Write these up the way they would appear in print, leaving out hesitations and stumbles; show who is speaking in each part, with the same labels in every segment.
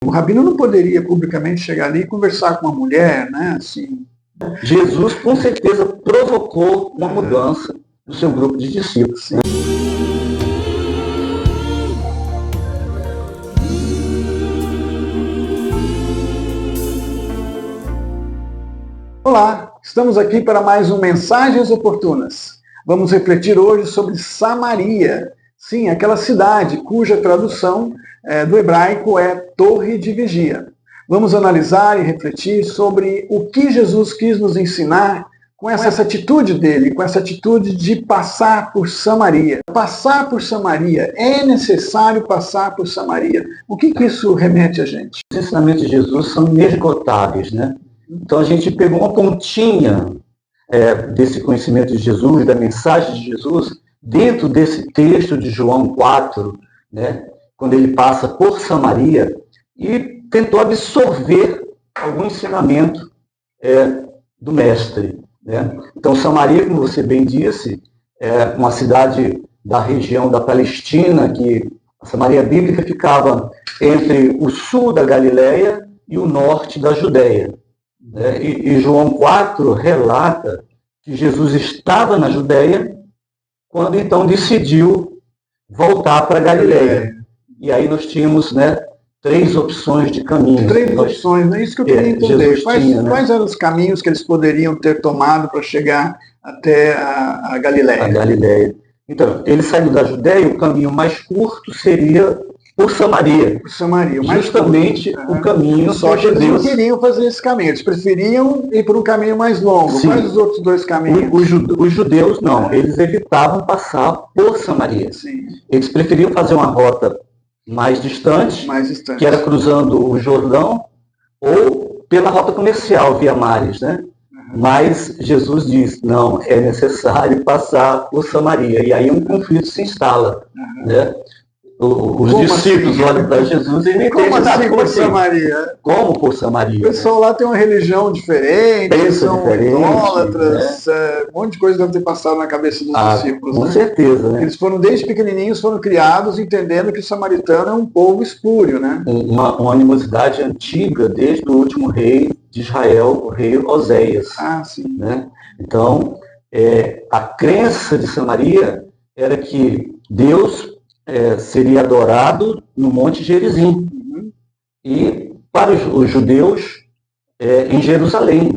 Speaker 1: o rabino não poderia publicamente chegar ali e conversar com uma mulher, né? Assim.
Speaker 2: Jesus, com certeza, provocou uma mudança no seu grupo de discípulos. Né?
Speaker 1: Olá, estamos aqui para mais um Mensagens Oportunas. Vamos refletir hoje sobre Samaria. Sim, aquela cidade cuja tradução do hebraico é Torre de Vigia. Vamos analisar e refletir sobre o que Jesus quis nos ensinar com essa atitude dele, com essa atitude de passar por Samaria. Passar por Samaria, é necessário passar por Samaria. O que isso remete a gente?
Speaker 2: Os ensinamentos de Jesus são inesgotáveis, né? Então a gente pegou uma pontinha desse conhecimento de Jesus, da mensagem de Jesus, dentro desse texto de João 4, né, quando ele passa por Samaria, e tentou absorver algum ensinamento do Mestre. Né? Então Samaria, como você bem disse, é uma cidade da região da Palestina, que a Samaria bíblica ficava entre o sul da Galileia e o norte da Judéia. E João 4 relata que Jesus estava na Judéia quando então decidiu voltar para a Galileia. E aí nós tínhamos, né, 3 opções de caminhos. 3
Speaker 1: opções, é isso que eu queria entender. Quais eram os caminhos que eles poderiam ter tomado para chegar até a Galileia?
Speaker 2: A Galileia. Então, ele saiu da Judéia, o caminho mais curto seria por Samaria.
Speaker 1: Por Samaria.
Speaker 2: Justamente o caminho
Speaker 1: só que eles não queriam fazer esse caminho, eles preferiam ir por um caminho mais longo.
Speaker 2: Sim.
Speaker 1: Quais os outros 2 caminhos?
Speaker 2: Os judeus não, eles evitavam passar por Samaria.
Speaker 1: Sim.
Speaker 2: Eles preferiam fazer uma rota mais distante, que era cruzando o Jordão, ou pela rota comercial, via mares, né? Mas Jesus diz, não, é necessário passar por Samaria. E aí um conflito se instala, né? Os discípulos olham para Jesus e não entendem nada.
Speaker 1: Como por Samaria?
Speaker 2: Como por Samaria?
Speaker 1: O pessoal lá tem uma religião diferente, são idólatras, um monte de coisa deve ter passado na cabeça dos discípulos.
Speaker 2: Com certeza, né?
Speaker 1: Eles foram, desde pequenininhos, foram criados entendendo que o samaritano é um povo espúrio, né?
Speaker 2: Uma animosidade antiga, desde o último rei de Israel, o rei Oséias.
Speaker 1: Sim.
Speaker 2: Né? Então, a crença de Samaria era que Deus seria adorado no Monte Gerizim. E para os judeus, em Jerusalém,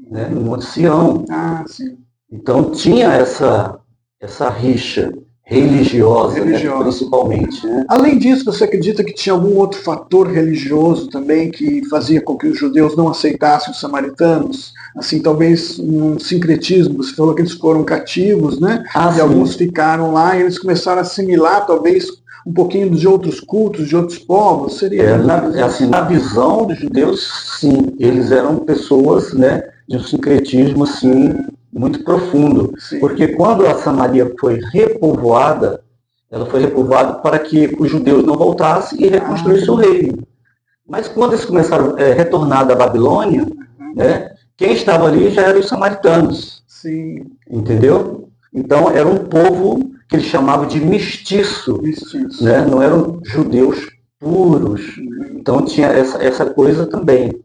Speaker 2: né, no Monte Sião.
Speaker 1: Sim.
Speaker 2: Então tinha essa rixa religiosa. Né, principalmente. Né?
Speaker 1: Além disso, você acredita que tinha algum outro fator religioso também que fazia com que os judeus não aceitassem os samaritanos? Assim, talvez um sincretismo, você falou que eles foram cativos, né? E alguns ficaram lá e eles começaram a assimilar, talvez, um pouquinho de outros cultos, de outros povos. Seria
Speaker 2: na visão dos judeus, sim, eles eram pessoas, né, de um sincretismo assim, muito profundo.
Speaker 1: Sim.
Speaker 2: Porque quando a Samaria foi repovoada, ela foi repovoada para que os judeus não voltassem e reconstruíssem o reino. Mas quando eles começaram a retornar da Babilônia, né, quem estava ali já eram os samaritanos.
Speaker 1: Sim.
Speaker 2: Entendeu? Então era um povo que eles chamavam de mestiço. Né? Não eram judeus puros. Então tinha essa coisa também.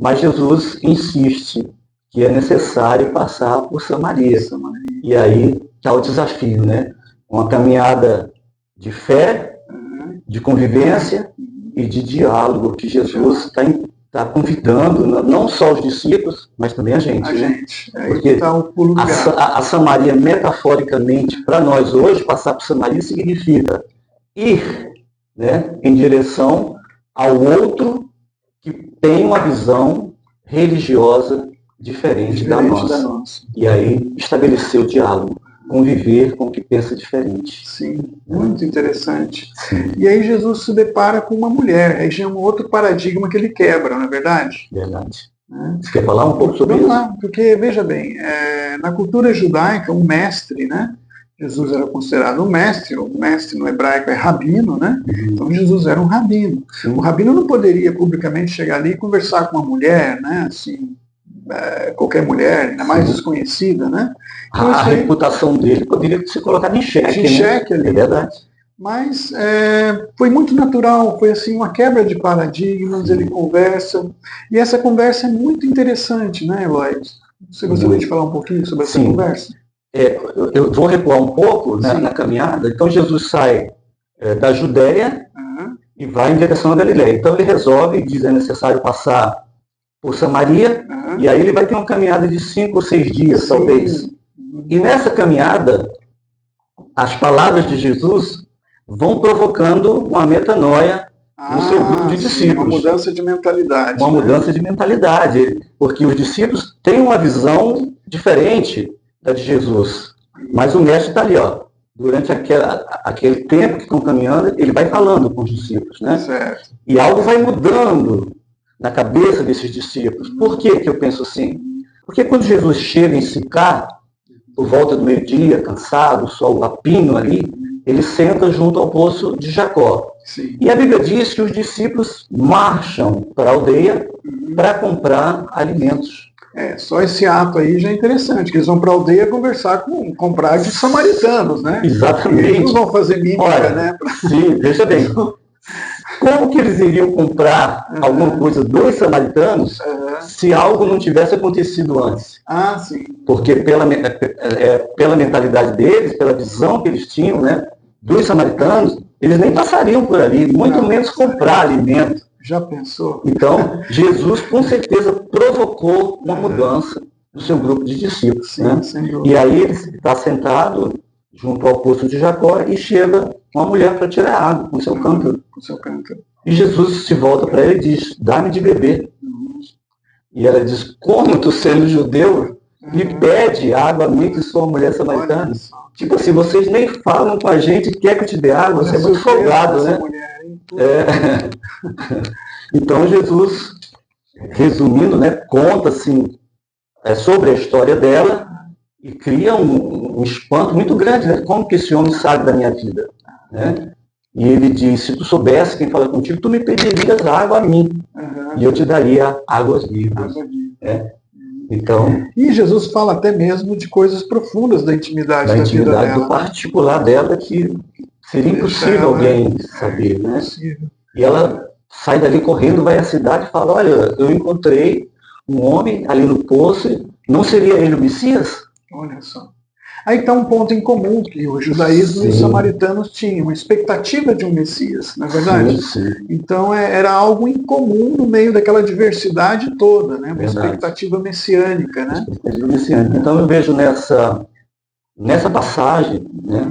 Speaker 2: Mas Jesus insiste que é necessário passar por Samaria. E aí está o desafio, né? Uma caminhada de fé, de convivência e de diálogo que Jesus está convidando, não só os discípulos, mas também a gente. Porque a Samaria, metaforicamente, para nós hoje, passar por Samaria significa ir, né, em direção ao outro que tem uma visão religiosa diferente da nossa. E aí estabelecer o diálogo, conviver com o que pensa diferente.
Speaker 1: Sim, muito interessante.
Speaker 2: Sim.
Speaker 1: E aí Jesus se depara com uma mulher, aí já é um outro paradigma que ele quebra, não é verdade?
Speaker 2: Verdade. Você quer falar um pouco sobre isso?
Speaker 1: Vamos lá, porque, veja bem, na cultura judaica, um mestre, né? Jesus era considerado um mestre, o mestre no hebraico é rabino, né? Então Jesus era um rabino.
Speaker 2: Sim.
Speaker 1: O rabino não poderia publicamente chegar ali e conversar com uma mulher, né? Assim, qualquer mulher, ainda mais desconhecida, né? Então,
Speaker 2: a reputação dele poderia ser colocada em xeque.
Speaker 1: Em xeque ali.
Speaker 2: É verdade.
Speaker 1: Mas foi muito natural, foi assim uma quebra de paradigmas, ele conversa, e essa conversa é muito interessante, né, Eloy? Você gostaria de falar um pouquinho sobre essa conversa?
Speaker 2: Eu vou recuar um pouco na caminhada. Então Jesus sai da Judéia e vai em direção à Galileia. Então ele resolve, diz é necessário passar por Samaria, e aí ele vai ter uma caminhada de 5 ou 6 dias, talvez. E nessa caminhada, as palavras de Jesus vão provocando uma metanoia no seu grupo de discípulos.
Speaker 1: Uma mudança de mentalidade.
Speaker 2: Uma mudança de mentalidade, porque os discípulos têm uma visão diferente da de Jesus. Mas o mestre está ali, ó. Durante aquele tempo que estão caminhando, ele vai falando com os discípulos, né?
Speaker 1: Certo.
Speaker 2: E algo vai mudando na cabeça desses discípulos. Por que eu penso assim? Porque quando Jesus chega em Sicar, por volta do meio-dia, cansado, o sol a pino ali, ele senta junto ao poço de Jacó.
Speaker 1: Sim.
Speaker 2: E a Bíblia diz que os discípulos marcham para a aldeia para comprar alimentos.
Speaker 1: Só esse ato aí já é interessante, que eles vão para a aldeia comprar de samaritanos, né?
Speaker 2: Exatamente.
Speaker 1: Eles não vão fazer mímica, né?
Speaker 2: Sim, veja bem. Como que eles iriam comprar alguma coisa dos samaritanos se algo não tivesse acontecido antes?
Speaker 1: Sim.
Speaker 2: Porque pela mentalidade deles, pela visão que eles tinham, né, dos samaritanos, eles nem passariam por ali, muito menos comprar alimento.
Speaker 1: Já pensou?
Speaker 2: Então, Jesus com certeza provocou uma mudança no seu grupo de discípulos.
Speaker 1: Sim,
Speaker 2: né? E aí ele está sentado junto ao poço de Jacó e chega uma mulher para tirar água com seu cântaro. E Jesus se volta para ela e diz, dá-me de beber. E ela diz, como tu sendo judeu, me pede água a mim que sou uma mulher samaritana? Tipo assim, vocês nem falam com a gente, quer que eu te dê água? Você é muito folgado, né? Então Jesus, resumindo, né, conta assim, sobre a história dela e cria um espanto muito grande, né? Como que esse homem sabe da minha vida? Né? E ele diz, se tu soubesse quem fala contigo, tu me pedirias água a mim, e eu te daria águas vivas. Então,
Speaker 1: e Jesus fala até mesmo de coisas profundas da intimidade da vida dela.
Speaker 2: Do particular dela, que seria impossível alguém saber. Né? E ela sai dali correndo, vai à cidade e fala, olha, eu encontrei um homem ali no poço, não seria ele o Messias?
Speaker 1: Olha só. Aí está um ponto em comum que o judaísmo e os samaritanos tinham, uma expectativa de um Messias, não é verdade?
Speaker 2: Sim.
Speaker 1: Então era algo em comum no meio daquela diversidade toda, né? Uma expectativa messiânica. Né?
Speaker 2: Então eu vejo nessa passagem, né,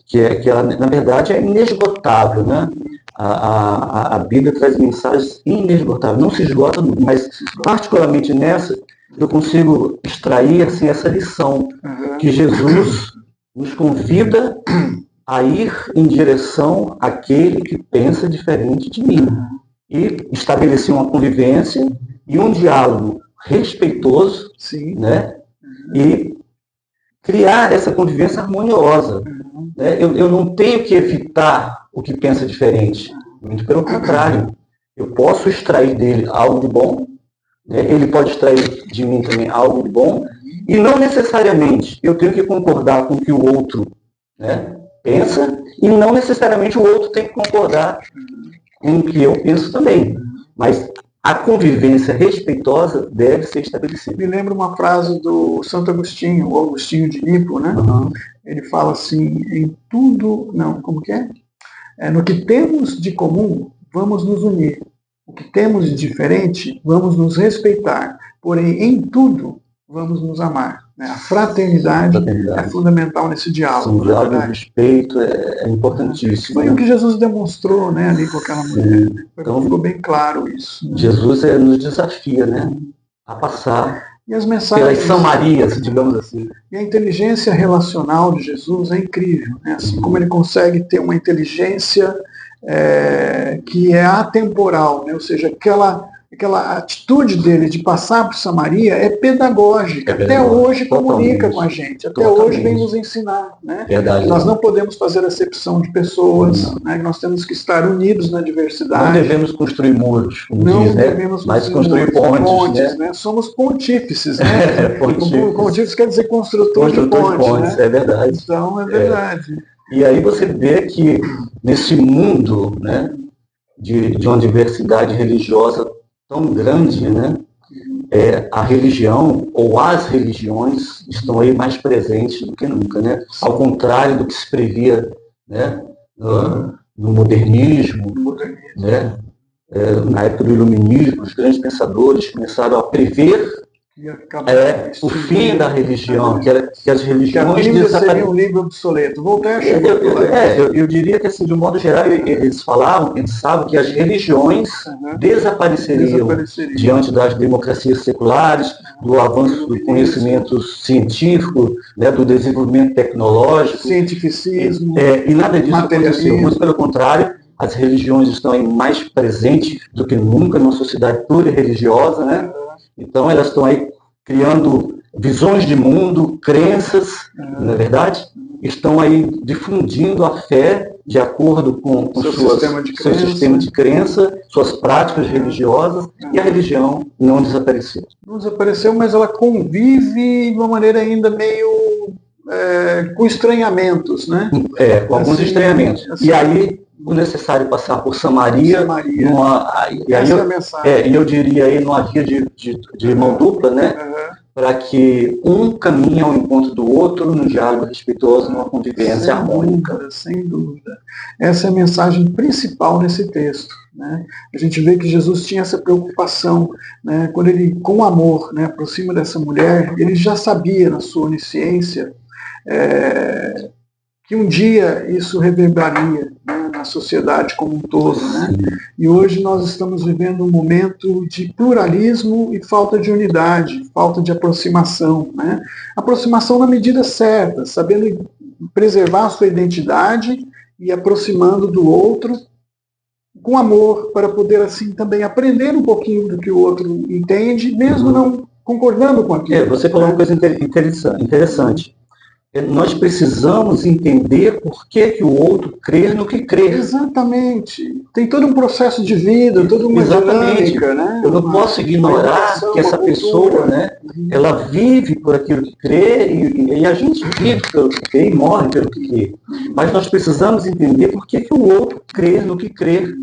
Speaker 2: que ela, na verdade, é inesgotável. Né? A Bíblia traz mensagens inesgotáveis, não se esgota, mas particularmente nessa, eu consigo extrair assim, essa lição, que Jesus nos convida a ir em direção àquele que pensa diferente de mim. E estabelecer uma convivência e um diálogo respeitoso, né? E criar essa convivência harmoniosa. Né? Eu não tenho que evitar o que pensa diferente. Muito pelo contrário. Eu posso extrair dele algo de bom, ele pode extrair de mim também algo de bom, e não necessariamente eu tenho que concordar com o que o outro, né, pensa, e não necessariamente o outro tem que concordar com o que eu penso também. Mas a convivência respeitosa deve ser estabelecida.
Speaker 1: Me lembra uma frase do Santo Agostinho, o Agostinho de Hippo, né? Ele fala assim, em tudo... Não, como que é? No que temos de comum, vamos nos unir. O que temos de diferente, vamos nos respeitar. Porém, em tudo, vamos nos amar. A fraternidade é fundamental nesse diálogo.
Speaker 2: O diálogo e respeito é importantíssimo.
Speaker 1: Foi o que Jesus demonstrou, né, ali com aquela mulher. Então, ficou bem claro isso. Né?
Speaker 2: Jesus nos desafia, né, a passar
Speaker 1: e as mensagens,
Speaker 2: pelas Samarias, digamos assim.
Speaker 1: E a inteligência relacional de Jesus é incrível. Né? Assim como ele consegue ter uma inteligência que é atemporal, né? Ou seja, aquela atitude dele de passar por Samaria é pedagógica. Até hoje comunica com a gente. Até hoje vem nos ensinar. Né? Nós não podemos fazer acepção de pessoas. Né? Nós temos que estar unidos na diversidade.
Speaker 2: Não devemos construir muros, como
Speaker 1: não
Speaker 2: diz,
Speaker 1: devemos
Speaker 2: mas construir pontes.
Speaker 1: Né? Somos pontífices. Né? Pontífice quer dizer construtor de pontes.
Speaker 2: Né? É verdade.
Speaker 1: Então, é verdade.
Speaker 2: E aí você vê que nesse mundo, né, de uma diversidade religiosa tão grande, né, a religião ou as religiões estão aí mais presentes do que nunca, né? Ao contrário do que se previa, né, no modernismo, né? Na época do iluminismo, os grandes pensadores começaram a prever o fim da religião, que as religiões
Speaker 1: seria um livro obsoleto. Voltaire
Speaker 2: eu diria que, assim, de um modo geral, eles pensavam que as religiões desapareceriam diante das democracias seculares, do avanço do conhecimento científico, né, do desenvolvimento tecnológico.
Speaker 1: Cientificismo.
Speaker 2: E nada disso aconteceu. Muito pelo contrário, as religiões estão aí mais presentes do que nunca numa sociedade plurireligiosa, né? Então, elas estão aí criando visões de mundo, crenças, não é verdade? Estão aí difundindo a fé de acordo com seu sistema de crença, suas práticas religiosas, e a religião não desapareceu.
Speaker 1: Não desapareceu, mas ela convive de uma maneira ainda meio com estranhamentos, né?
Speaker 2: Com alguns estranhamentos. Assim, e aí, o necessário passar por Samaria. E eu diria aí numa via de mão dupla, né? Para que um caminhe ao encontro do outro no diálogo respeitoso, numa convivência harmônica.
Speaker 1: Sem dúvida. Essa é a mensagem principal nesse texto, né? A gente vê que Jesus tinha essa preocupação, né? Quando ele, com amor, né, aproxima dessa mulher, ele já sabia na sua onisciência que um dia isso reverberaria, né, na sociedade como um todo, né? E hoje nós estamos vivendo um momento de pluralismo e falta de unidade, falta de aproximação, né? Aproximação na medida certa, sabendo preservar a sua identidade e aproximando do outro com amor, para poder assim também aprender um pouquinho do que o outro entende, mesmo não concordando com aquilo.
Speaker 2: Você falou uma coisa interessante. Nós precisamos entender por que o outro crê no que crê.
Speaker 1: Exatamente. Tem todo um processo de vida, toda uma dinâmica, né?
Speaker 2: Eu não posso ignorar que essa pessoa, né, ela vive por aquilo que crê, e a gente vive pelo que crê e morre pelo que crê. Mas nós precisamos entender por que o outro crê no que crê,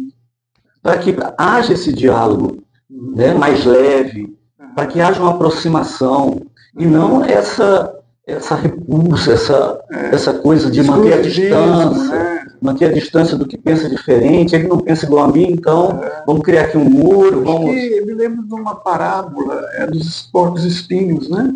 Speaker 2: para que haja esse diálogo, né, mais leve, para que haja uma aproximação, e não essa repulsa, essa coisa de manter a distância,
Speaker 1: né?
Speaker 2: Manter a distância do que pensa diferente, ele não pensa igual a mim, então vamos criar aqui um muro.
Speaker 1: Eu me lembro de uma parábola dos porcos espinhos, né?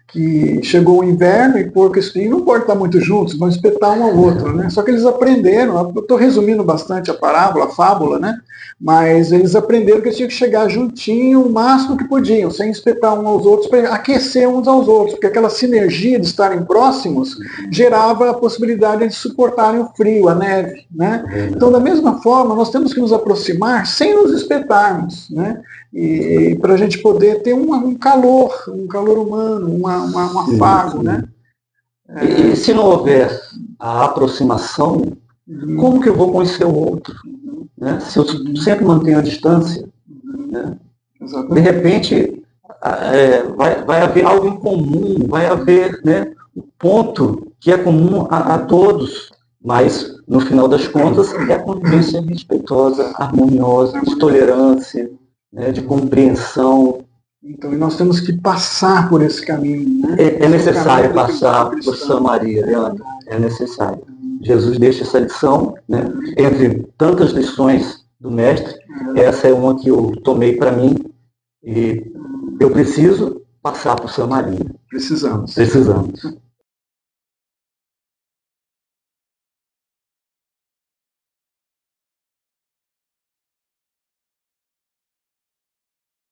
Speaker 1: Que chegou o inverno e porco e espinho não podem estar muito juntos, vão espetar um ao outro, né? Só que eles aprenderam, eu estou resumindo bastante a parábola, a fábula, né? Mas eles aprenderam que eles tinham que chegar juntinho o máximo que podiam, sem espetar uns aos outros, para aquecer uns aos outros, porque aquela sinergia de estarem próximos gerava a possibilidade de suportarem o frio, a neve, né? Então, da mesma forma, nós temos que nos aproximar sem nos espetarmos, né? E para a gente poder ter um calor humano, um afago, né?
Speaker 2: E se não houver a aproximação, como que eu vou conhecer o outro? Né? Se eu sempre mantenho a distância, né? De repente vai haver algo em comum, vai haver, né, um ponto que é comum a todos, mas no final das contas é a convivência respeitosa, harmoniosa, de tolerância, né, de compreensão.
Speaker 1: Então, e nós temos que passar por esse caminho, né?
Speaker 2: É necessário passar por Samaria, Leandro. É necessário. Jesus deixa essa lição, né? Entre tantas lições do Mestre, essa é uma que eu tomei para mim, e eu preciso passar por Samaria.
Speaker 1: Precisamos.